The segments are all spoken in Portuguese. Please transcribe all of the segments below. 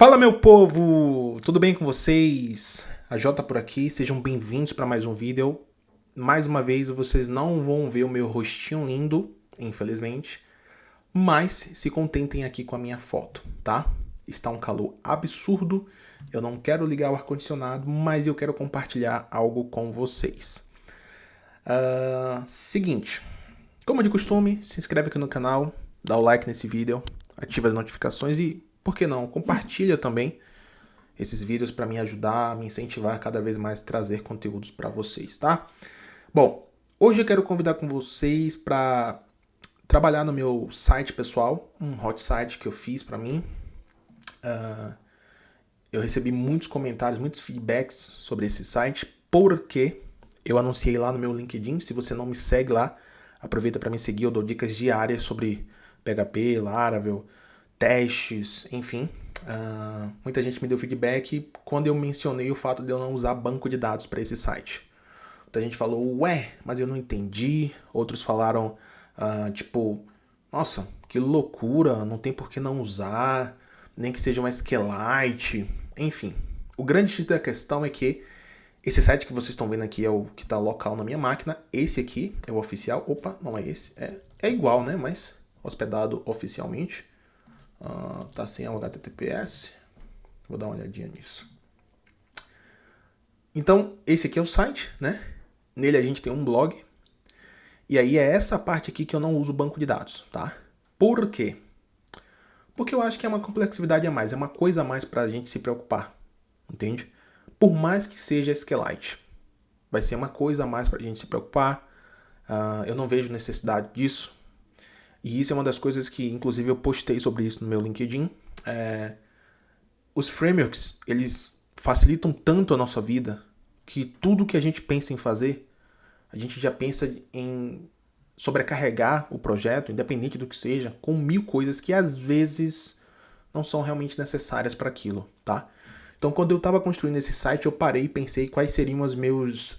Fala, meu povo! Tudo bem com vocês? A Jota por aqui, sejam bem-vindos para mais um vídeo. Mais uma vez, vocês não vão ver o meu rostinho lindo, infelizmente, mas se contentem aqui com a minha foto, tá? Está um calor absurdo, eu não quero ligar o ar-condicionado, mas eu quero compartilhar algo com vocês. Seguinte, como de costume, se inscreve aqui no canal, dá o like nesse vídeo, ativa as notificações e, por que não, compartilha também esses vídeos para me ajudar, me incentivar cada vez mais a trazer conteúdos para vocês, tá? Bom, hoje eu quero convidar com vocês para trabalhar no meu site pessoal, um hot site que eu fiz para mim. Eu recebi muitos comentários, muitos feedbacks sobre esse site, porque eu anunciei lá no meu LinkedIn. Se você não me segue lá, aproveita para me seguir, eu dou dicas diárias sobre PHP, Laravel, testes, enfim. Muita gente me deu feedback quando eu mencionei o fato de eu não usar banco de dados para esse site. Muita gente falou, ué, mas eu não entendi. Outros falaram, tipo, nossa, que loucura, não tem por que não usar, nem que seja uma SQLite. Enfim, o grande X da questão é que esse site que vocês estão vendo aqui é o que está local na minha máquina. Esse aqui é o oficial. Opa, não é esse. É igual, né? Mas hospedado oficialmente. Tá sem o HTTPS. Vou dar uma olhadinha nisso. Então, esse aqui é o site, né? Nele a gente tem um blog. E aí é essa parte aqui que eu não uso o banco de dados, tá? Por quê? Porque eu acho que é uma complexidade a mais, é uma coisa a mais pra gente se preocupar, entende? Por mais que seja SQLite, vai ser uma coisa a mais pra gente se preocupar. Eu não vejo necessidade disso. E isso é uma das coisas que, inclusive, eu postei sobre isso no meu LinkedIn. Os frameworks, eles facilitam tanto a nossa vida que tudo que a gente pensa em fazer, a gente já pensa em sobrecarregar o projeto, independente do que seja, com 1000 coisas que às vezes não são realmente necessárias para aquilo, tá? Então, quando eu estava construindo esse site, eu parei e pensei quais seriam os meus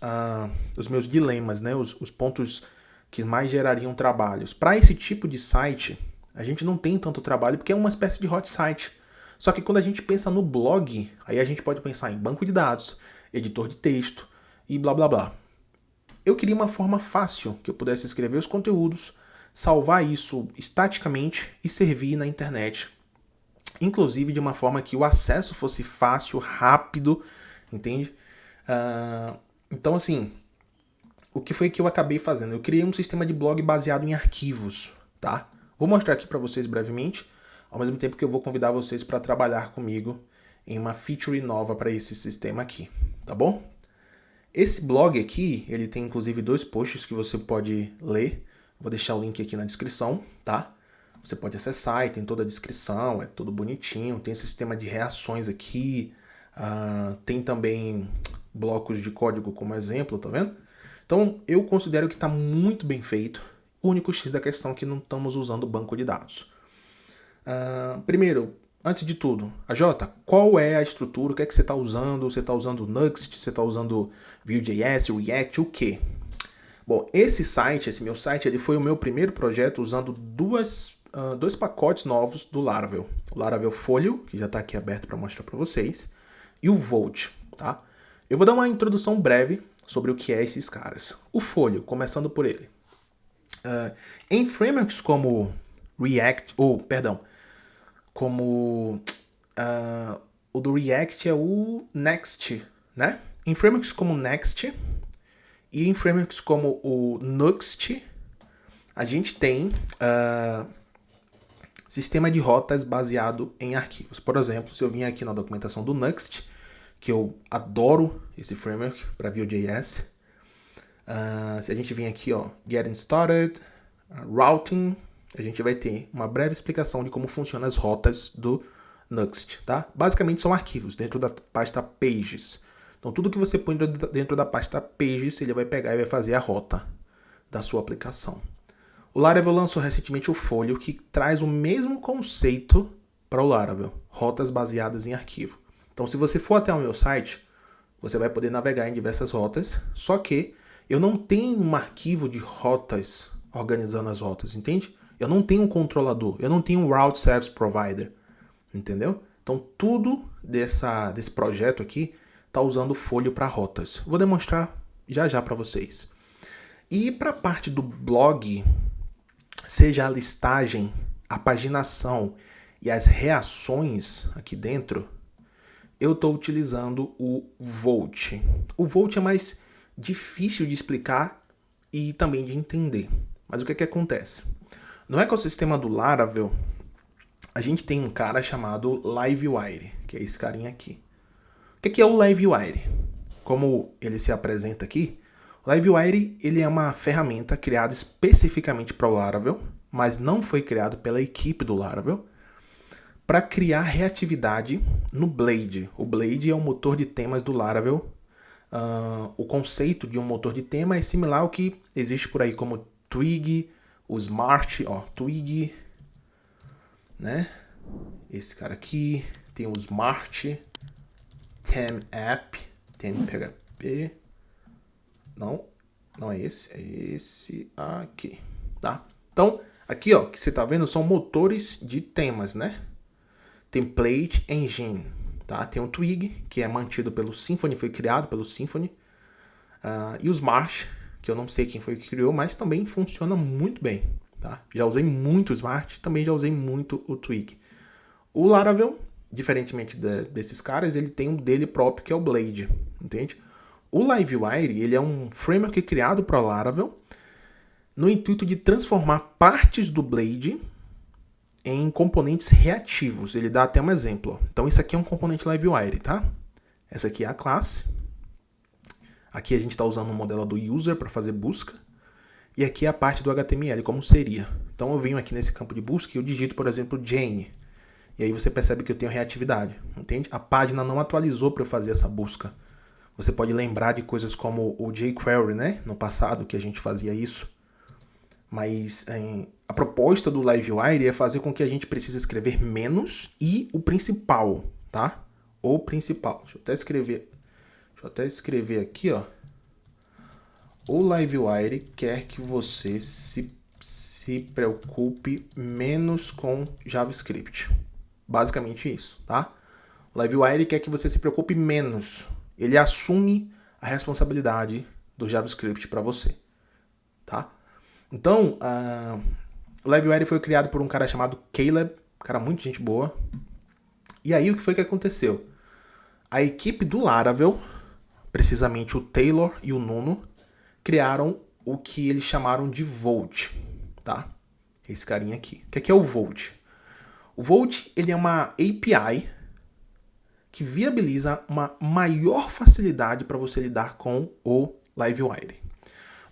dilemas, né? Os pontos que mais gerariam trabalhos. Para esse tipo de site, a gente não tem tanto trabalho porque é uma espécie de hot site. Só que quando a gente pensa no blog, aí a gente pode pensar em banco de dados, editor de texto e blá blá blá. Eu queria uma forma fácil que eu pudesse escrever os conteúdos, salvar isso estaticamente e servir na internet. Inclusive de uma forma que o acesso fosse fácil, rápido, entende? Então, assim, o que foi que eu acabei fazendo? Eu criei um sistema de blog baseado em arquivos, tá? Vou mostrar aqui para vocês brevemente, ao mesmo tempo que eu vou convidar vocês para trabalhar comigo em uma feature nova para esse sistema aqui, tá bom? Esse blog aqui, ele tem inclusive 2 posts que você pode ler. Vou deixar o link aqui na descrição, tá? Você pode acessar e tem toda a descrição, é tudo bonitinho. Tem sistema de reações aqui, tem também blocos de código como exemplo, tá vendo? Então, eu considero que está muito bem feito. O único X da questão é que não estamos usando banco de dados. Primeiro, antes de tudo, Jota, qual é a estrutura? O que é que você está usando? Você está usando Nuxt? Você está usando Vue.js, React, o quê? Bom, esse meu site, ele foi o meu primeiro projeto usando dois pacotes novos do Laravel. O Laravel Folio, que já está aqui aberto para mostrar para vocês, e o Volt, tá? Eu vou dar uma introdução breve sobre o que é esses caras. O Folio, começando por ele. Em frameworks como React, como o do React é o Next, né? Em frameworks como Next e em frameworks como o Nuxt, a gente tem sistema de rotas baseado em arquivos. Por exemplo, se eu vim aqui na documentação do Nuxt, que eu adoro esse framework para Vue.js, se a gente vir aqui, ó, Getting Started, Routing, a gente vai ter uma breve explicação de como funcionam as rotas do Nuxt, tá? Basicamente são arquivos dentro da pasta Pages. Então tudo que você põe dentro da pasta Pages, ele vai pegar e vai fazer a rota da sua aplicação. O Laravel lançou recentemente o Folio, que traz o mesmo conceito para o Laravel, rotas baseadas em arquivo. Então se você for até o meu site, você vai poder navegar em diversas rotas, só que eu não tenho um arquivo de rotas organizando as rotas, entende? Eu não tenho um controlador, eu não tenho um Route Service Provider, entendeu? Então tudo desse projeto aqui está usando Folio para rotas. Vou demonstrar já já para vocês. E para a parte do blog, seja a listagem, a paginação e as reações aqui dentro, eu estou utilizando o Volt. O Volt é mais difícil de explicar e também de entender. Mas o que acontece? No ecossistema do Laravel, a gente tem um cara chamado Livewire, que é esse carinha aqui. O que é o Livewire? Como ele se apresenta aqui, o Livewire ele é uma ferramenta criada especificamente para o Laravel, mas não foi criado pela equipe do Laravel, para criar reatividade no Blade. O Blade é o motor de temas do Laravel. O conceito de um motor de tema é similar ao que existe por aí como Twig, o Smart, Twig, né? Esse cara aqui tem o Smart, Theme App, Theme PHP. Não é esse aqui, tá? Então, aqui, que você tá vendo são motores de temas, né? Template Engine, tá? Tem o Twig, que é mantido pelo Symfony, foi criado pelo Symfony. E o Smart, que eu não sei quem foi que criou, mas também funciona muito bem, tá? Já usei muito o Smart, também já usei muito o Twig. O Laravel, diferentemente desses caras, ele tem um dele próprio, que é o Blade, entende? O Livewire, ele é um framework criado para o Laravel, no intuito de transformar partes do Blade em componentes reativos. Ele dá até um exemplo. Então, isso aqui é um componente Livewire, tá? Essa aqui é a classe. Aqui a gente está usando o modelo do user para fazer busca. E aqui é a parte do HTML, como seria. Então, eu venho aqui nesse campo de busca e eu digito, por exemplo, Jane. E aí você percebe que eu tenho reatividade, entende? A página não atualizou para eu fazer essa busca. Você pode lembrar de coisas como o jQuery, né? No passado, que a gente fazia isso. Mas a proposta do Livewire é fazer com que a gente precise escrever menos e o principal, tá? O principal. Deixa eu até escrever aqui, ó. O Livewire quer que você se preocupe menos com JavaScript. Basicamente isso, tá? O Livewire quer que você se preocupe menos. Ele assume a responsabilidade do JavaScript para você, tá? Então, o Livewire foi criado por um cara chamado Caleb, um cara muito gente boa. E aí o que foi que aconteceu? A equipe do Laravel, precisamente o Taylor e o Nuno, criaram o que eles chamaram de Volt, tá? Esse carinha aqui. O que é o Volt? O Volt, ele é uma API que viabiliza uma maior facilidade para você lidar com o Livewire.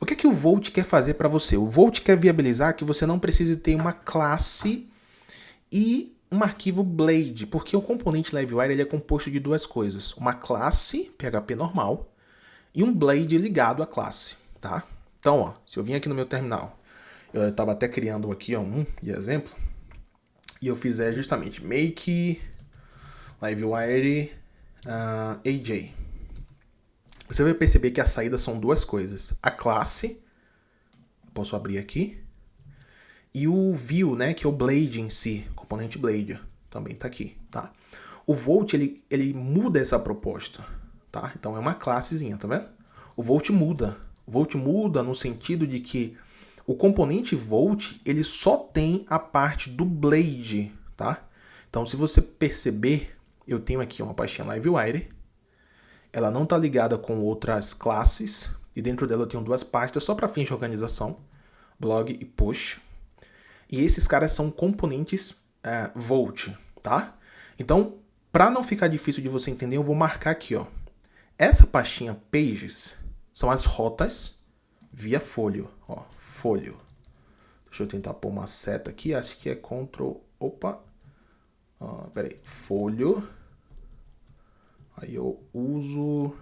O que o Volt quer fazer para você? O Volt quer viabilizar que você não precise ter uma classe e um arquivo Blade, porque o componente Livewire ele é composto de duas coisas. Uma classe PHP normal e um Blade ligado à classe, tá? Então, se eu vim aqui no meu terminal, eu estava até criando aqui um de exemplo, e eu fizer justamente make Livewire AJ. Você vai perceber que a saída são duas coisas. A classe, posso abrir aqui, e o view, né, que é o Blade em si, componente Blade, também está aqui, tá? O Volt, ele muda essa proposta, tá? Então é uma classezinha, tá vendo? O Volt muda. O Volt muda no sentido de que o componente Volt, ele só tem a parte do Blade, tá? Então se você perceber, eu tenho aqui uma pastinha Livewire, ela não está ligada com outras classes, e dentro dela eu tenho duas pastas só para fins de organização, blog e push. E esses caras são componentes Volt, tá? Então, para não ficar difícil de você entender, eu vou marcar aqui, ó. Essa pastinha Pages são as rotas via folio, ó, folio. Deixa eu tentar pôr uma seta aqui, acho que é Ctrl, peraí, folio. Aí eu uso...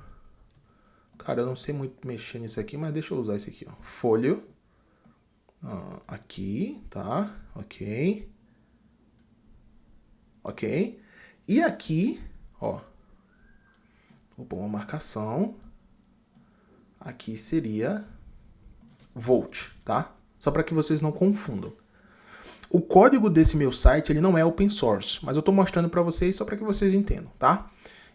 Cara, eu não sei muito mexer nisso aqui, mas deixa eu usar esse aqui, ó. Folio. Aqui, tá? Ok. Ok. E aqui, ó. Vou pôr uma marcação. Aqui seria Volt, tá? Só para que vocês não confundam. O código desse meu site ele não é open source, mas eu estou mostrando para vocês só para que vocês entendam, tá?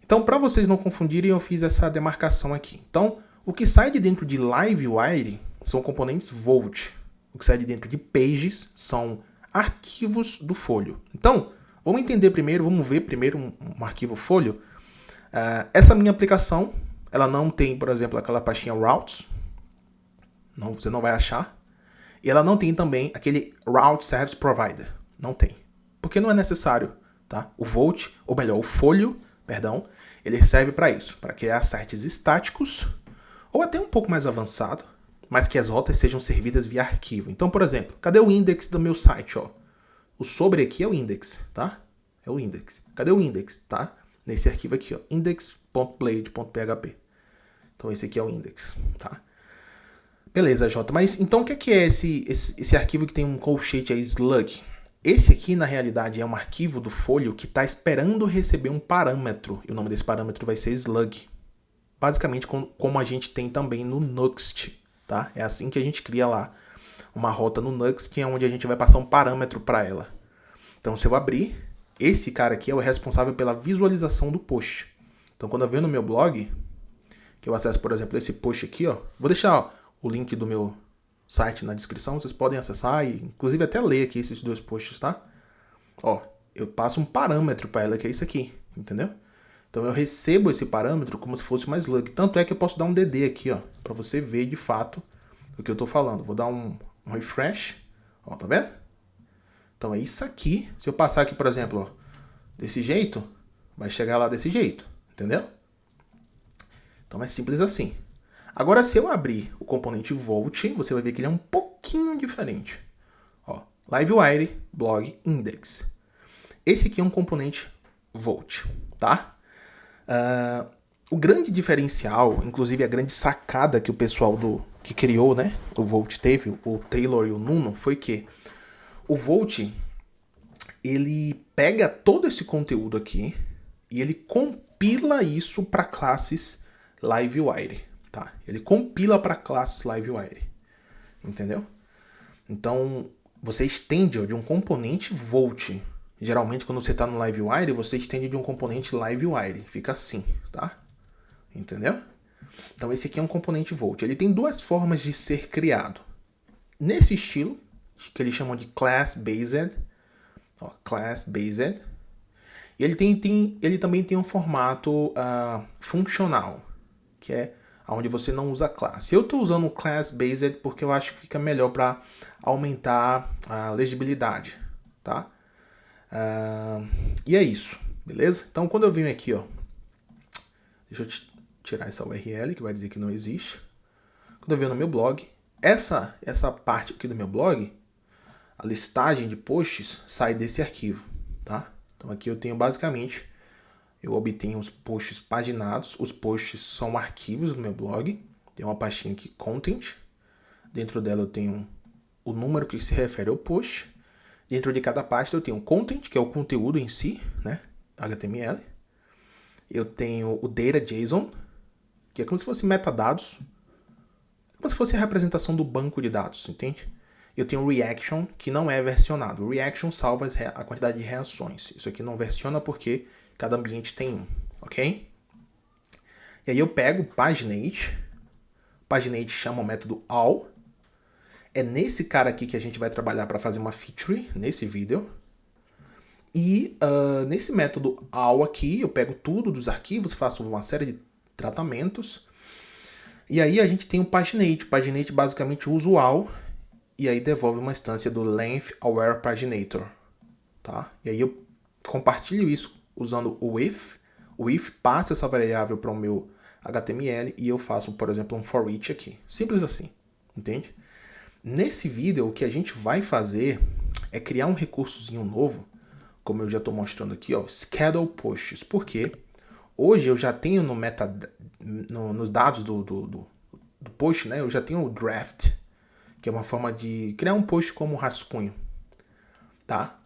Então, para vocês não confundirem, eu fiz essa demarcação aqui. Então, o que sai de dentro de Livewire são componentes Volt. O que sai de dentro de Pages são arquivos do Folio. Então, vamos entender primeiro, vamos ver primeiro um arquivo Folio. Essa minha aplicação, ela não tem, por exemplo, aquela pastinha Routes. Não, você não vai achar. E ela não tem também aquele Route Service Provider. Não tem. Porque não é necessário, tá? O Volt, ou melhor, o Folio, perdão, ele serve para isso, para criar sites estáticos, ou até um pouco mais avançado, mas que as rotas sejam servidas via arquivo. Então, por exemplo, cadê o index do meu site? Ó? O sobre aqui é o index, tá? É o index. Cadê o index, tá? Nesse arquivo aqui, ó, index.blade.php. Então, esse aqui é o index, tá? Beleza, Jota. Mas então o que é esse arquivo que tem um colchete aí, slug? Esse aqui, na realidade, é um arquivo do Folio que está esperando receber um parâmetro. E o nome desse parâmetro vai ser slug. Basicamente, como a gente tem também no Nuxt, tá? É assim que a gente cria lá uma rota no Nuxt, que é onde a gente vai passar um parâmetro para ela. Então, se eu abrir, esse cara aqui é o responsável pela visualização do post. Então, quando eu venho no meu blog, que eu acesso, por exemplo, esse post aqui, ó, vou deixar, ó, o link do meu site na descrição, vocês podem acessar e inclusive até ler aqui esses dois posts, tá? Ó, eu passo um parâmetro para ela que é isso aqui, entendeu? Então eu recebo esse parâmetro como se fosse uma slug. Tanto é que eu posso dar um DD aqui, ó, para você ver de fato o que eu tô falando. Vou dar um refresh, ó, tá vendo? Então é isso aqui. Se eu passar aqui, por exemplo, ó, desse jeito, vai chegar lá desse jeito, entendeu? Então é simples assim. Agora, se eu abrir o componente Volt, você vai ver que ele é um pouquinho diferente. Ó, Livewire Blog Index. Esse aqui é um componente Volt, tá? O grande diferencial, inclusive a grande sacada que o pessoal que criou, né, o Volt teve, o Taylor e o Nuno, foi que o Volt, ele pega todo esse conteúdo aqui e ele compila isso para classes Livewire. Tá? Ele compila para classes Livewire, entendeu? Então, você estende de um componente Volt. Geralmente, quando você está no Livewire, você estende de um componente Livewire. Fica assim, tá? Entendeu? Então, esse aqui é um componente Volt. Ele tem duas formas de ser criado. Nesse estilo, que eles chamam de Class-Based. Ó, Class-Based. E ele também tem um formato funcional, que é onde você não usa classe. Eu estou usando o Class Based porque eu acho que fica melhor para aumentar a legibilidade, tá? E é isso, beleza? Então, quando eu venho aqui, ó, deixa eu tirar essa URL que vai dizer que não existe. Quando eu venho no meu blog, essa parte aqui do meu blog, a listagem de posts sai desse arquivo, tá? Então, aqui eu tenho basicamente... Eu obtenho os posts paginados. Os posts são arquivos do meu blog. Tem uma pastinha aqui, Content. Dentro dela eu tenho o número que se refere ao post. Dentro de cada pasta eu tenho o Content, que é o conteúdo em si, né? HTML. Eu tenho o Data.json, que é como se fosse metadados. Como se fosse a representação do banco de dados, entende? Eu tenho o Reaction, que não é versionado. O Reaction salva a quantidade de reações. Isso aqui não versiona porque... cada ambiente tem um, ok? E aí eu pego o Paginate. Paginate chama o método all. É nesse cara aqui que a gente vai trabalhar para fazer uma feature nesse vídeo. E nesse método all aqui, eu pego tudo dos arquivos, faço uma série de tratamentos. E aí a gente tem o Paginate. O Paginate basicamente usa o all e aí devolve uma instância do Length Aware Paginator. Tá? E aí eu compartilho isso usando o if. O if passa essa variável para o meu HTML e eu faço, por exemplo, um for each aqui. Simples assim, entende? Nesse vídeo, o que a gente vai fazer é criar um recursozinho novo, como eu já estou mostrando aqui, ó, Schedule Posts. Porque hoje eu já tenho nos dados do post, né? Eu já tenho o draft, que é uma forma de criar um post como rascunho, tá?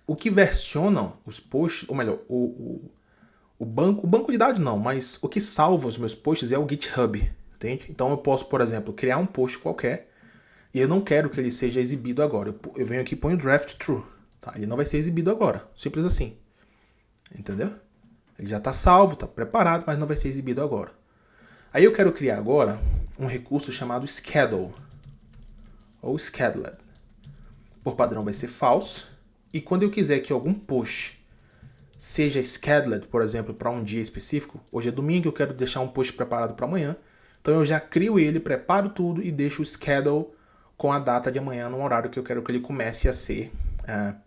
O que versiona os posts, ou melhor, o banco de dados não, mas o que salva os meus posts é o GitHub, entende? Então eu posso, por exemplo, criar um post qualquer E eu não quero que ele seja exibido agora. Eu venho aqui e ponho draft true. Tá? Ele não vai ser exibido agora. Simples assim. Entendeu? Ele já está salvo, está preparado, mas não vai ser exibido agora. Aí eu quero criar agora um recurso chamado schedule. Ou scheduled. Por padrão vai ser false. E quando eu quiser que algum push seja scheduled, por exemplo, para um dia específico, hoje é domingo, eu quero deixar um push preparado para amanhã, então eu já crio ele, preparo tudo e deixo o schedule com a data de amanhã no horário que eu quero que ele comece a ser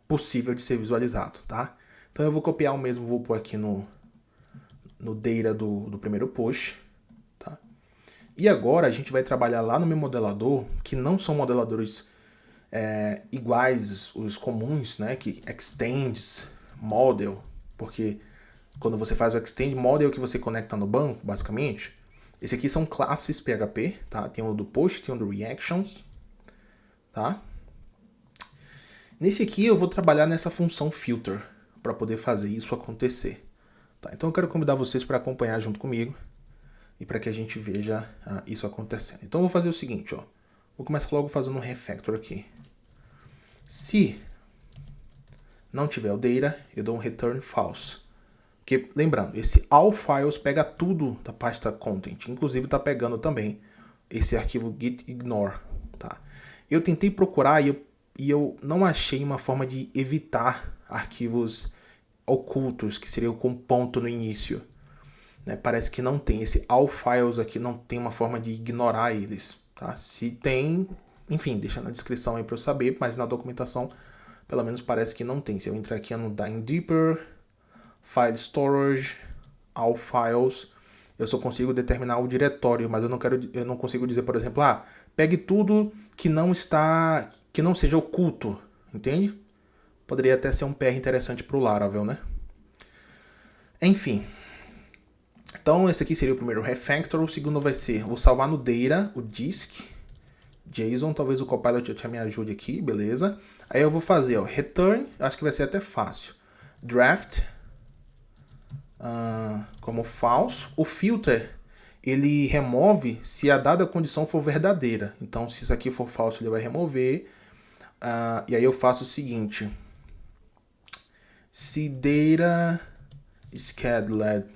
possível de ser visualizado, tá? Então eu vou copiar o mesmo, vou pôr aqui no data do primeiro push, tá? E agora a gente vai trabalhar lá no meu modelador, que não são modeladores iguais, os comuns, né? Que extends, model, porque quando você faz o extend model que você conecta no banco, basicamente, esse aqui são classes PHP, tá? Tem o do post, tem o do reactions, tá? Nesse aqui eu vou trabalhar nessa função filter para poder fazer isso acontecer, tá? Então eu quero convidar vocês para acompanhar junto comigo e para que a gente veja isso acontecendo. Então eu vou fazer o seguinte, ó. Vou começar logo fazendo um refactor aqui. Se não tiver o data, eu dou um return false. Porque, lembrando, esse all files pega tudo da pasta content. Inclusive está pegando também esse arquivo git ignore. Tá? Eu tentei procurar e eu não achei uma forma de evitar arquivos ocultos, que seriam com ponto no início. Né? Parece que não tem. Esse all files aqui não tem uma forma de ignorar eles. Tá? Se tem, enfim, deixa na descrição aí para eu saber, mas na documentação pelo menos parece que não tem. Se eu entrar aqui no Dive Deeper, File Storage, All Files, eu só consigo determinar o diretório, mas eu não consigo dizer, por exemplo, pegue tudo que não seja oculto, entende? Poderia até ser um PR interessante para o Laravel, né? Enfim. Então esse aqui seria o primeiro refactor, o segundo vai ser, vou salvar no data, o disk, JSON, talvez o Copilot me ajude aqui, beleza? Aí eu vou fazer, ó, return, acho que vai ser até fácil, draft, como false. O filter, ele remove se a dada condição for verdadeira. Então, se isso aqui for falso, ele vai remover. E aí eu faço o seguinte. Se data scheduled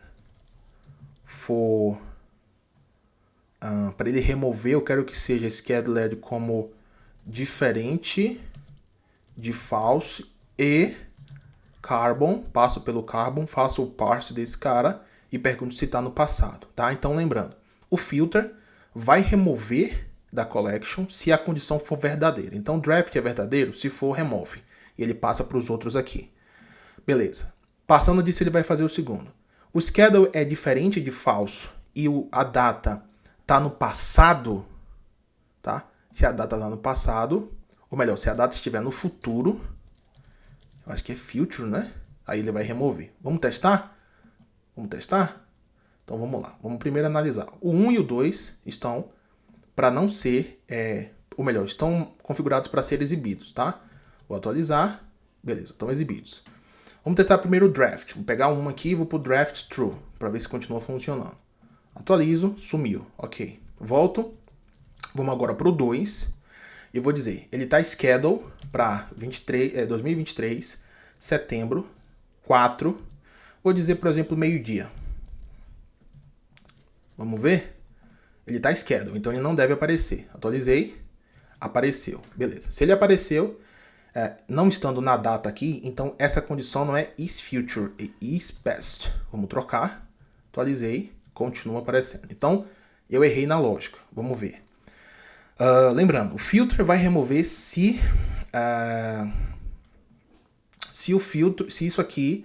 for... para ele remover, eu quero que seja scheduled como diferente de false e... Carbon, passo pelo Carbon, faço o parse desse cara e pergunto se está no passado, tá? Então lembrando, o filter vai remover da collection se a condição for verdadeira. Então draft é verdadeiro, se for, remove. E ele passa para os outros aqui. Beleza. Passando disso, ele vai fazer o segundo. O schedule é diferente de falso e a data está no passado, tá? Se a data está no passado, ou melhor, se a data estiver no futuro, eu acho que é future, né? Aí ele vai remover. Vamos testar? Vamos testar? Então vamos lá. Vamos primeiro analisar. O 1 e o 2 estão para não ser, ou melhor, estão configurados para ser exibidos, tá? Vou atualizar. Beleza, estão exibidos. Vamos testar primeiro o draft. Vou pegar um aqui e vou para o draft true, para ver se continua funcionando. Atualizo, sumiu. Ok. Volto. Vamos agora para o 2. E vou dizer, ele está schedule para 2023, setembro, 4. Vou dizer, por exemplo, meio-dia. Vamos ver? Ele está schedule, então ele não deve aparecer. Atualizei, apareceu. Beleza. Se ele apareceu, não estando na data aqui, então essa condição não é is future, é is past. Vamos trocar. Atualizei, continua aparecendo. Então, eu errei na lógica. Vamos ver. Lembrando, o filter vai remover se isso aqui,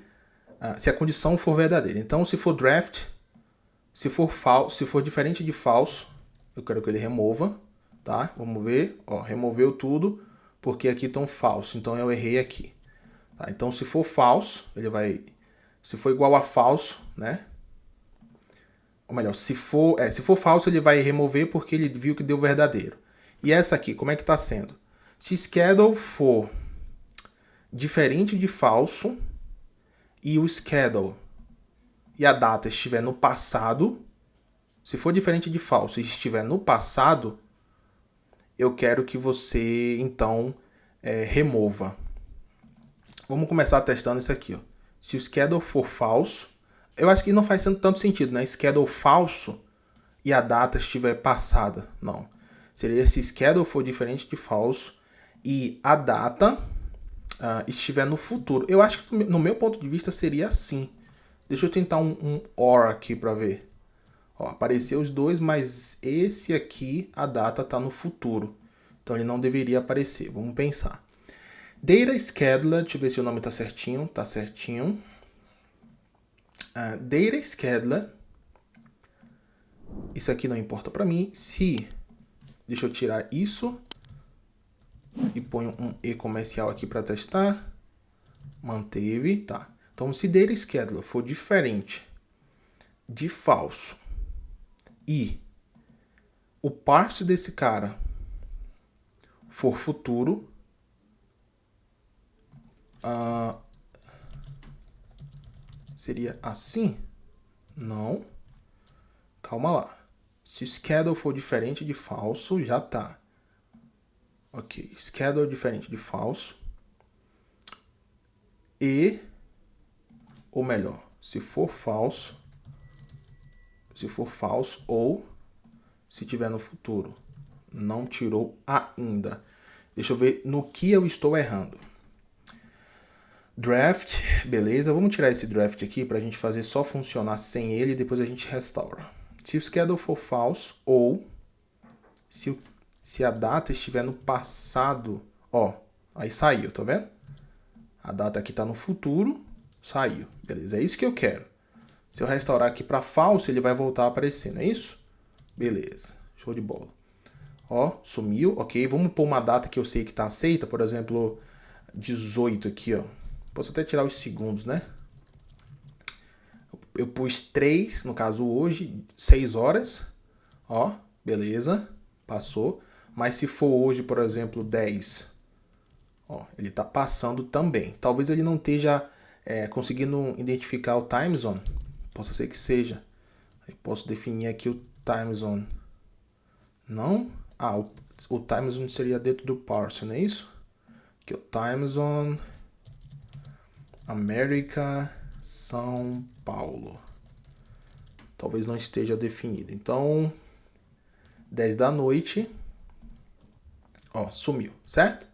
se a condição for verdadeira. Então, se for draft, se for falso, se for diferente de falso, eu quero que ele remova, tá? Vamos ver, ó, removeu tudo, porque aqui estão falso, então eu errei aqui. Tá? Então, se for falso, se for igual a falso, né? Ou melhor, se for falso, ele vai remover porque ele viu que deu verdadeiro. E essa aqui, como é que está sendo? Se schedule for diferente de falso e o schedule e a data estiver no passado, se for diferente de falso e estiver no passado, eu quero que você, então, remova. Vamos começar testando isso aqui, ó. Se o schedule for falso, eu acho que não faz tanto sentido, né? Schedule falso e a data estiver passada. Não. Seria se schedule for diferente de falso e a data estiver no futuro. Eu acho que no meu ponto de vista seria assim. Deixa eu tentar um OR aqui para ver. Ó, apareceu os dois, mas esse aqui, a data está no futuro. Então ele não deveria aparecer. Vamos pensar. Data Scheduler, deixa eu ver se o nome está certinho. Tá certinho. Data Scheduler. Isso aqui não importa para mim. Deixa eu tirar isso. E ponho um E comercial aqui para testar. Manteve, tá. Então, se Data Scheduler for diferente de falso e o parse desse cara for futuro, seria assim? Não. Calma lá. Se o schedule for diferente de falso, já tá. Ok, schedule diferente de falso. Ou melhor, se for falso ou se tiver no futuro. Não tirou ainda. Deixa eu ver no que eu estou errando. Draft, beleza. Vamos tirar esse draft aqui para a gente fazer só funcionar sem ele e depois a gente restaura. Se o schedule for falso ou se a data estiver no passado, ó, aí saiu, tá vendo? A data aqui está no futuro, saiu, beleza. É isso que eu quero. Se eu restaurar aqui para falso, ele vai voltar a aparecer, não é isso? Beleza, show de bola. Ó, sumiu, ok. Vamos pôr uma data que eu sei que está aceita, por exemplo, 18 aqui, ó. Posso até tirar os segundos, né? Eu pus 3, no caso hoje, 6 horas. Ó, beleza, passou. Mas se for hoje, por exemplo, 10, ó, ele está passando também. Talvez ele não esteja conseguindo identificar o time zone. Possa ser que seja. Eu posso definir aqui o time zone. Não? O time zone seria dentro do parse, não é isso? Aqui o time zone América, São Paulo. Talvez não esteja definido. Então, 10 da noite, ó, sumiu, certo?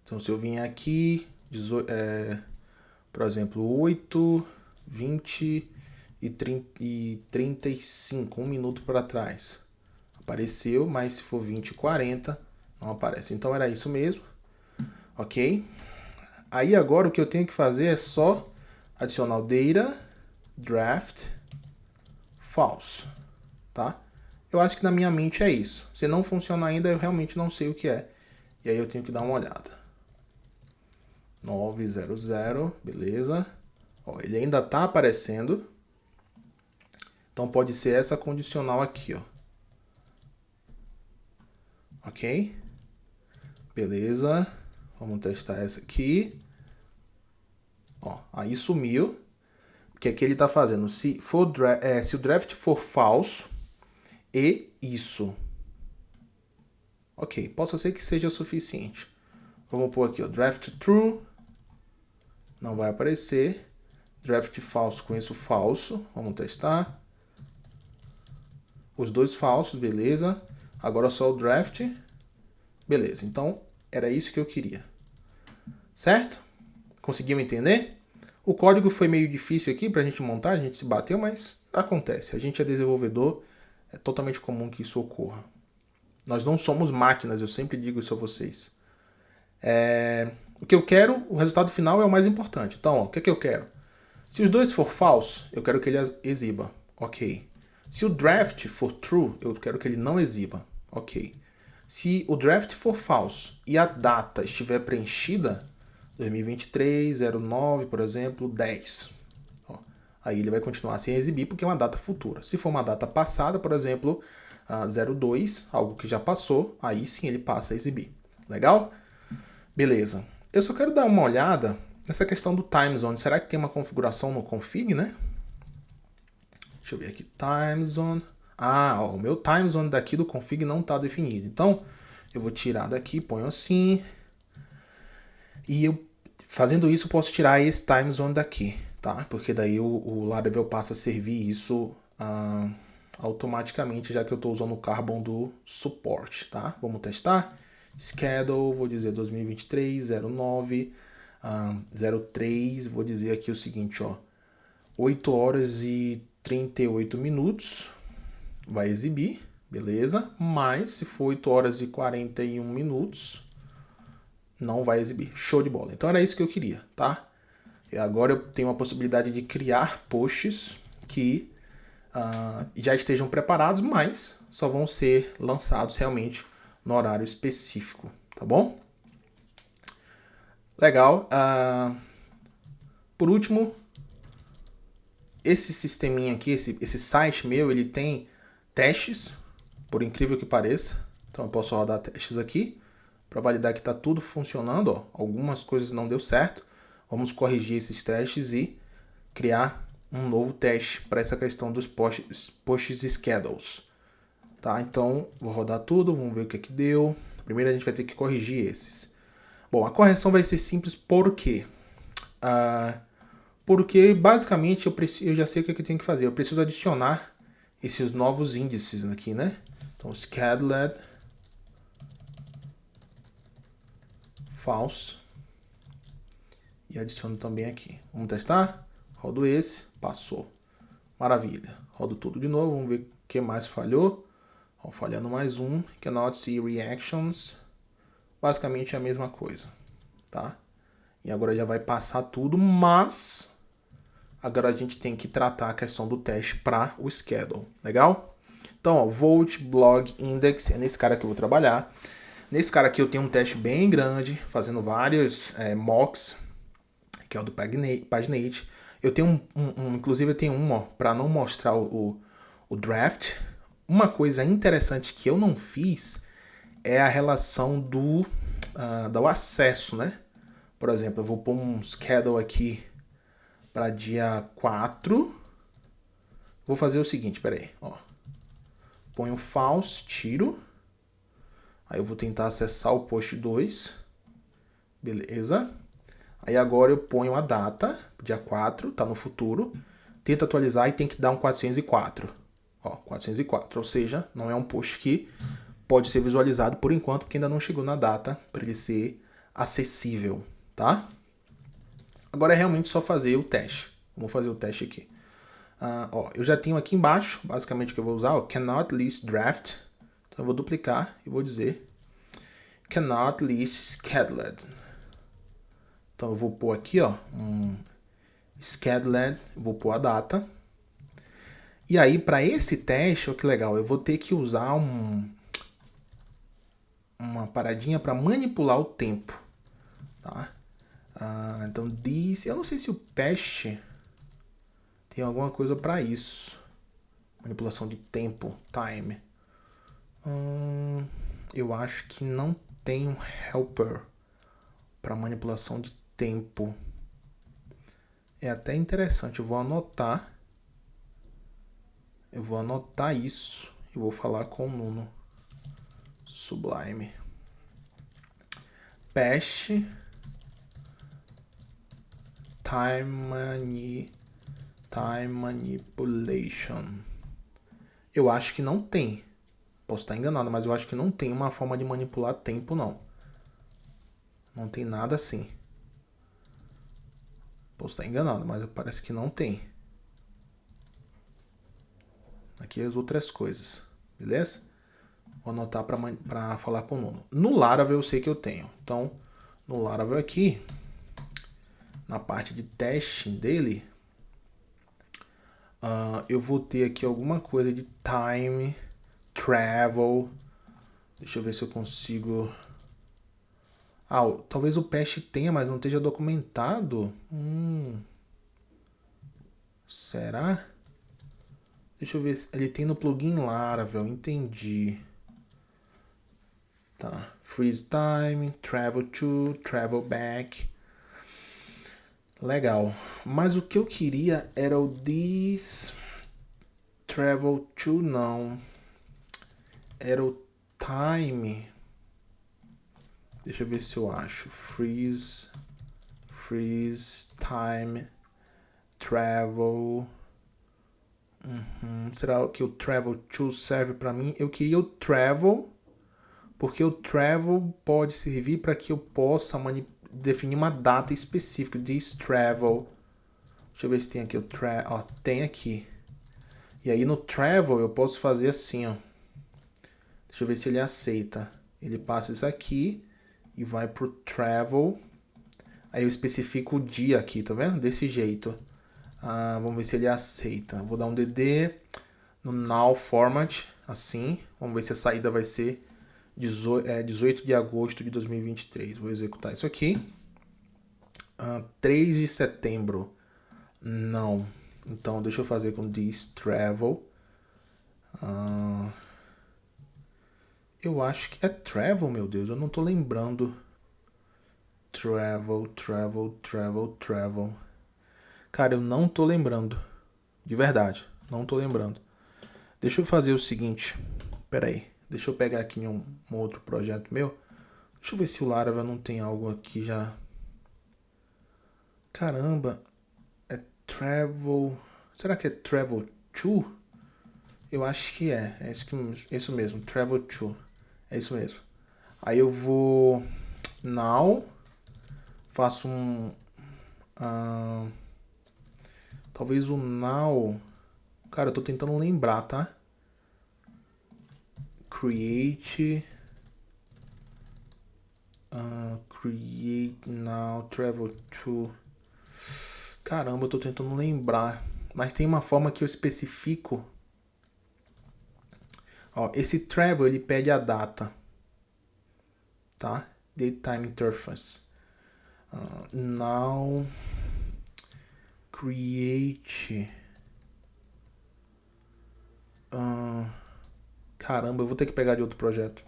Então, se eu vim aqui, por exemplo, 8, 20 e 35, um minuto para trás. Apareceu, mas se for 20 e 40, não aparece. Então, era isso mesmo, ok? Aí, agora, o que eu tenho que fazer é só adicionar o data, draft, false, tá? Eu acho que na minha mente é isso. Se não funciona ainda, eu realmente não sei o que é. E aí eu tenho que dar uma olhada. 900, beleza. Ó, ele ainda está aparecendo. Então pode ser essa condicional aqui, ó. Ok? Beleza. Vamos testar essa aqui. Ó, aí sumiu. Porque aqui ele está fazendo. Se o draft for falso e isso. Ok, possa ser que seja o suficiente. Vamos pôr aqui, ó, draft true. Não vai aparecer. Draft falso com isso falso. Vamos testar. Os dois falsos, beleza. Agora só o draft. Beleza, então era isso que eu queria. Certo? Conseguiu entender? O código foi meio difícil aqui pra gente montar, a gente se bateu, mas acontece. A gente é desenvolvedor, é totalmente comum que isso ocorra. Nós não somos máquinas, eu sempre digo isso a vocês. O que eu quero, o resultado final é o mais importante. Então, ó, o que é que eu quero? Se os dois for falso, eu quero que ele exiba. Ok. Se o draft for true, eu quero que ele não exiba. Ok. Se o draft for falso e a data estiver preenchida, 2023, 09, por exemplo, 10. Ó, aí ele vai continuar sem exibir porque é uma data futura. Se for uma data passada, por exemplo, 02, algo que já passou, aí sim ele passa a exibir. Legal? Beleza. Eu só quero dar uma olhada nessa questão do time zone. Será que tem uma configuração no config, né? Deixa eu ver aqui. Time zone. Ó, o meu time zone daqui do config não está definido. Então, Eu vou tirar daqui, ponho assim. E eu, fazendo isso, eu posso tirar esse time zone daqui, tá? Porque daí o Laravel passa a servir isso automaticamente, já que eu estou usando o Carbon do suporte, tá? Vamos testar. Schedule, vou dizer 2023, 09, 03, vou dizer aqui o seguinte, ó. 8 horas e 38 minutos, vai exibir, beleza? Mas se for 8 horas e 41 minutos, não vai exibir. Show de bola. Então era isso que eu queria, tá? E agora eu tenho a possibilidade de criar posts que já estejam preparados, mas só vão ser lançados realmente no horário específico, tá bom? Legal. Por último, esse sisteminha aqui, esse site meu, ele tem testes, por incrível que pareça. Então eu posso rodar testes aqui para validar que está tudo funcionando. Ó. Algumas coisas não deu certo. Vamos corrigir esses testes e criar um novo teste para essa questão dos posts schedules. Tá? Então vou rodar tudo, vamos ver o que que deu. Primeiro a gente vai ter que corrigir esses. Bom, a correção vai ser simples porque porque basicamente eu já sei o que eu tenho que fazer. Eu preciso adicionar esses novos índices aqui, né? Então, scheduled false e adiciono também aqui. Vamos testar? Rodo esse, passou. Maravilha. Rodo tudo de novo, vamos ver o que mais falhou. Ó, falhando mais um, cannot see reactions. Basicamente é a mesma coisa, tá? E agora já vai passar tudo, mas agora a gente tem que tratar a questão do teste para o schedule, legal? Então, ó, Volt, Blog, Index, é nesse cara que eu vou trabalhar. Nesse cara aqui eu tenho um teste bem grande, fazendo vários mocks, que é o do Paginate. Eu tenho inclusive eu tenho um, ó, para não mostrar o draft. Uma coisa interessante que eu não fiz é a relação do acesso, né? Por exemplo, eu vou pôr um schedule aqui para dia 4. Vou fazer o seguinte, peraí, ó. Ponho false, tiro. Aí eu vou tentar acessar o post 2. Beleza. Aí agora eu ponho a data, dia 4, tá no futuro. Tento atualizar e tem que dar um 404. Ó, 404, ou seja, não é um post que pode ser visualizado por enquanto, porque ainda não chegou na data para ele ser acessível, tá? Agora é realmente só fazer o teste. Vamos fazer o teste aqui. Ó, eu já tenho aqui embaixo, basicamente o que eu vou usar, ó, cannot list draft. Então eu vou duplicar e vou dizer cannot list scheduled. Então eu vou pôr aqui, ó, scheduled, vou pôr a data. E aí para esse teste, ó, que legal, eu vou ter que usar uma paradinha para manipular o tempo, tá? Então eu não sei se o Pest tem alguma coisa para isso. Manipulação de tempo, time. Eu acho que não tem um helper para manipulação de tempo. É até interessante, eu vou anotar. Eu vou anotar isso e vou falar com o Nuno. Sublime. Pest Time Manipulation. Eu acho que não tem. Posso estar enganado, mas eu acho que não tem uma forma de manipular tempo, não. Não tem nada assim. Posso estar enganado, mas parece que não tem. Aqui as outras coisas. Beleza? Vou anotar para falar com o Nuno. No Laravel eu sei que eu tenho. Então, no Laravel aqui, na parte de teste dele, eu vou ter aqui alguma coisa de time, travel. Deixa eu ver se eu consigo... talvez o Pest tenha, mas não esteja documentado. Será? Deixa eu ver se ele tem no plugin Laravel, entendi. Tá, freeze time, travel to, travel back. Legal. Mas o que eu queria era o this travel to, não. Era o time. Deixa eu ver se eu acho. Freeze time, travel. Será que o travel to serve para mim? Eu queria o travel, porque o travel pode servir para que eu possa definir uma data específica. This travel. Deixa eu ver se tem aqui o travel. Ó, tem aqui. E aí no travel eu posso fazer assim, ó. Deixa eu ver se ele aceita. Ele passa isso aqui e vai pro travel. Aí eu especifico o dia aqui, tá vendo? Desse jeito. Vamos ver se ele aceita. Vou dar um DD no now format, assim. Vamos ver se a saída vai ser 18 de agosto de 2023. Vou executar isso aqui. 3 de setembro. Não. Então, deixa eu fazer com this travel. Eu acho que é travel, meu Deus. Eu não tô lembrando. Travel. Cara, eu não tô lembrando. De verdade. Não tô lembrando. Deixa eu fazer o seguinte. Pera aí. Deixa eu pegar aqui um outro projeto meu. Deixa eu ver se o Laravel não tem algo aqui já. Caramba. É travel. Será que é travel to? Eu acho que é. É isso mesmo. Travel to. É isso mesmo. Aí eu vou. Now. Faço um. Talvez o now. Cara, eu tô tentando lembrar, tá? Create. Create now. Travel to. Caramba, eu tô tentando lembrar. Mas tem uma forma que eu especifico. Ó, esse travel ele pede a data. Tá? Datetime interface. Now. Create. Caramba, eu vou ter que pegar de outro projeto.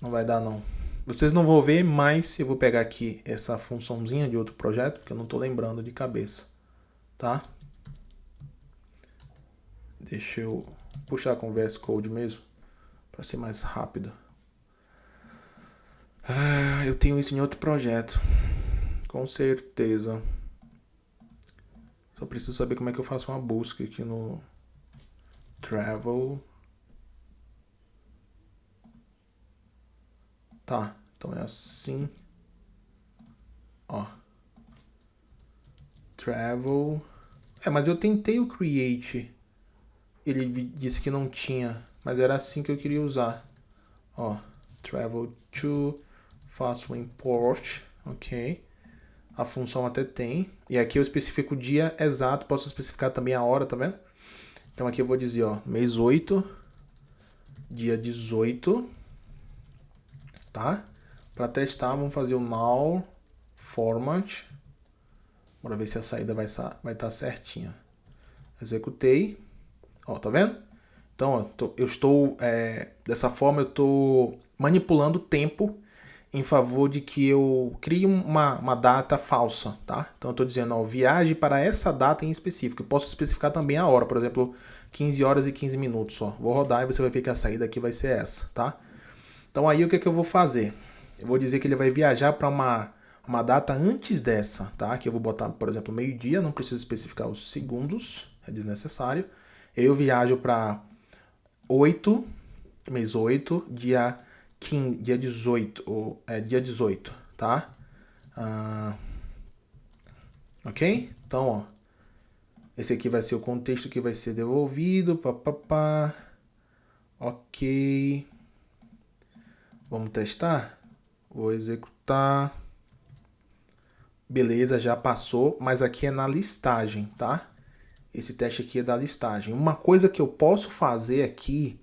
Não vai dar não. Vocês não vão ver, mas eu vou pegar aqui essa funçãozinha de outro projeto, porque eu não tô lembrando de cabeça. Tá? Deixa eu puxar com o VS Code mesmo, para ser mais rápido. Eu tenho isso em outro projeto. Com certeza. Só preciso saber como é que eu faço uma busca aqui no Travel. Tá, então é assim. Ó. Travel. Mas eu tentei o Create. Ele disse que não tinha, mas era assim que eu queria usar. Ó, Travel to. Faço o import. Ok. A função até tem. E aqui eu especifico o dia exato. Posso especificar também a hora, tá vendo? Então aqui eu vou dizer, ó, mês 8, dia 18, tá? Para testar, vamos fazer o now format. Bora ver se a saída vai estar certinha. Executei. Ó, tá vendo? Então, ó, eu estou, dessa forma, eu estou manipulando o tempo em favor de que eu crie uma data falsa, tá? Então eu estou dizendo, ó, viaje para essa data em específico. Eu posso especificar também a hora, por exemplo, 15 horas e 15 minutos, ó. Vou rodar e você vai ver que a saída aqui vai ser essa, tá? Então aí o que é que eu vou fazer? Eu vou dizer que ele vai viajar para uma data antes dessa, tá? Que eu vou botar, por exemplo, meio-dia, não preciso especificar os segundos, é desnecessário. Eu viajo para 8, mês 8, dia 15, dia 18, dia 18, tá? Ok? Então, ó, esse aqui vai ser o contexto que vai ser devolvido, papapá. Ok. Vamos testar? Vou executar. Beleza, já passou, mas aqui é na listagem, tá? Esse teste aqui é da listagem. Uma coisa que eu posso fazer aqui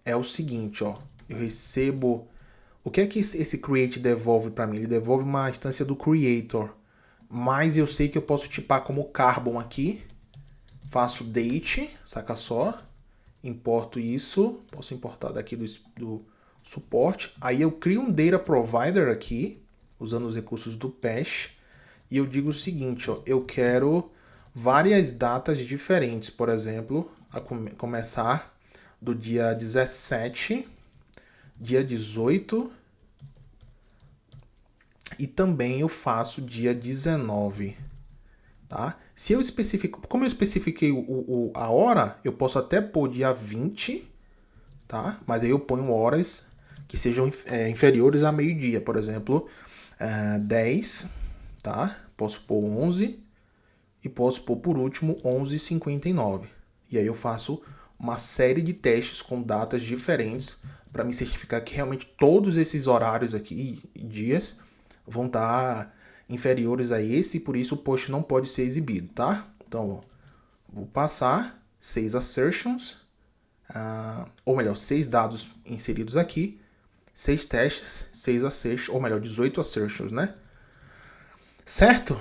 é o seguinte, ó. Eu recebo... O que é que esse create devolve para mim? Ele devolve uma instância do creator. Mas eu sei que eu posso tipar como carbon aqui. Faço date, saca só. Importo isso. Posso importar daqui do suporte. Aí eu crio um data provider aqui, usando os recursos do Pash. E eu digo o seguinte, ó. Eu quero várias datas diferentes. Por exemplo, a começar do dia 17, dia 18, E também eu faço dia 19, tá? Se eu especifico, como eu especifiquei a hora, eu posso até pôr dia 20, tá? Mas aí eu ponho horas que sejam inferiores a meio-dia, por exemplo, 10, tá? Posso pôr 11 e posso pôr por último 11h59. E aí eu faço uma série de testes com datas diferentes para me certificar que realmente todos esses horários aqui e dias vão estar inferiores a esse, e por isso o post não pode ser exibido, tá? Então, vou passar 6 assertions, ou melhor, 6 dados inseridos aqui, 6 testes, 6 assertions, ou melhor, 18 assertions, né? Certo?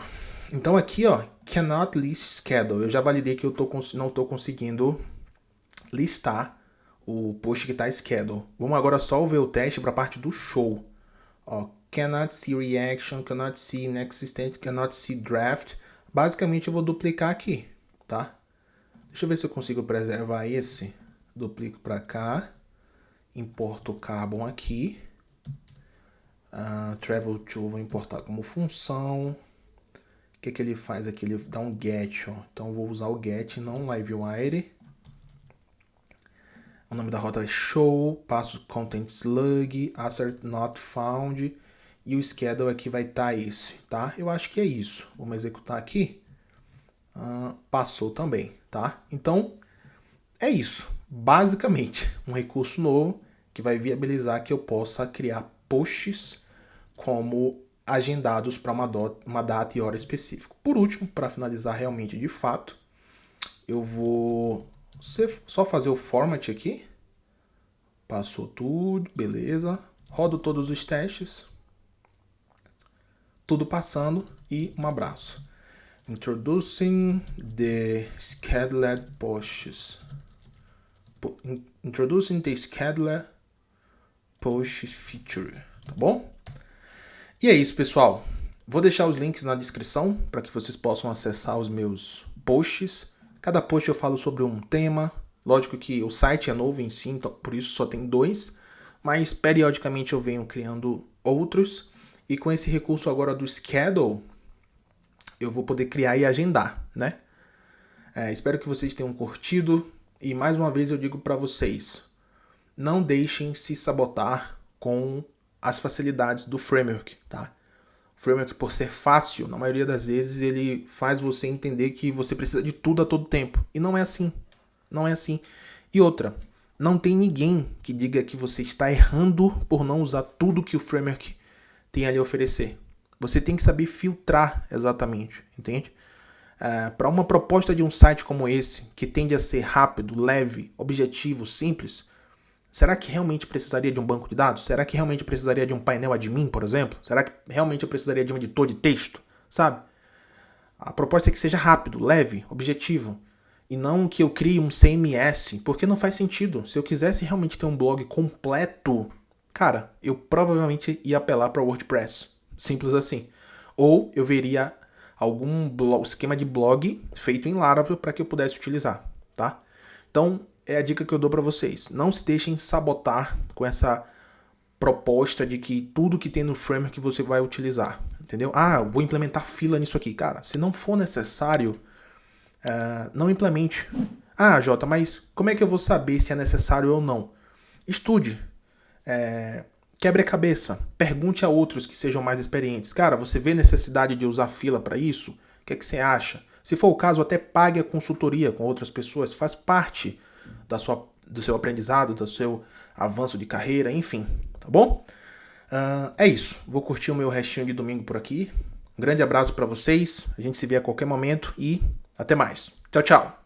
Então aqui, ó, cannot list schedule. Eu já validei que eu não estou conseguindo listar o post que está schedule. Vamos agora só ver o teste para a parte do show. Ó, cannot see reaction, cannot see next state, cannot see draft. Basicamente eu vou duplicar aqui, tá? Deixa eu ver se eu consigo preservar esse. Duplico para cá. Importo o carbon aqui. Travel to, vou importar como função. O que ele faz aqui? Ele dá um get, ó. Então eu vou usar o get, não livewire. O nome da rota é show, passo content slug, assert not found, e o schedule aqui vai estar esse, tá? Eu acho que é isso. Vamos executar aqui. Passou também, tá? Então, é isso. Basicamente, um recurso novo que vai viabilizar que eu possa criar posts como agendados para uma data e hora específica. Por último, para finalizar realmente de fato, eu vou só fazer o format aqui. Passou tudo, beleza. Rodo todos os testes. Tudo passando e um abraço. Introducing the scheduled posts. Introducing the scheduled post feature, tá bom? E é isso, pessoal. Vou deixar os links na descrição para que vocês possam acessar os meus posts. Cada post eu falo sobre um tema. Lógico que o site é novo em si, então por isso só tem 2. Mas periodicamente eu venho criando outros. E com esse recurso agora do schedule, eu vou poder criar e agendar, né? Espero que vocês tenham curtido. E mais uma vez eu digo para vocês, não deixem se sabotar com as facilidades do framework, tá? O framework, por ser fácil, na maioria das vezes ele faz você entender que você precisa de tudo a todo tempo. E não é assim. Não é assim. E outra, não tem ninguém que diga que você está errando por não usar tudo que o framework tem ali a oferecer. Você tem que saber filtrar exatamente, entende? Para uma proposta de um site como esse, que tende a ser rápido, leve, objetivo, simples, será que realmente precisaria de um banco de dados? Será que realmente precisaria de um painel admin, por exemplo? Será que realmente eu precisaria de um editor de texto? Sabe? A proposta é que seja rápido, leve, objetivo. E não que eu crie um CMS, porque não faz sentido. Se eu quisesse realmente ter um blog completo, cara, eu provavelmente ia apelar para o WordPress. Simples assim. Ou eu veria algum esquema de blog feito em Laravel para que eu pudesse utilizar, tá? Então, é a dica que eu dou para vocês. Não se deixem sabotar com essa proposta de que tudo que tem no framework você vai utilizar, entendeu? Eu vou implementar fila nisso aqui. Cara, se não for necessário, não implemente. Jota, mas como é que eu vou saber se é necessário ou não? Estude. Quebre a cabeça. Pergunte a outros que sejam mais experientes. Cara, você vê necessidade de usar fila para isso? O que é que você acha? Se for o caso, até pague a consultoria com outras pessoas. Faz parte do seu aprendizado, do seu avanço de carreira, enfim. Tá bom? É isso. Vou curtir o meu restinho de domingo por aqui. Um grande abraço para vocês. A gente se vê a qualquer momento e até mais. Tchau, tchau.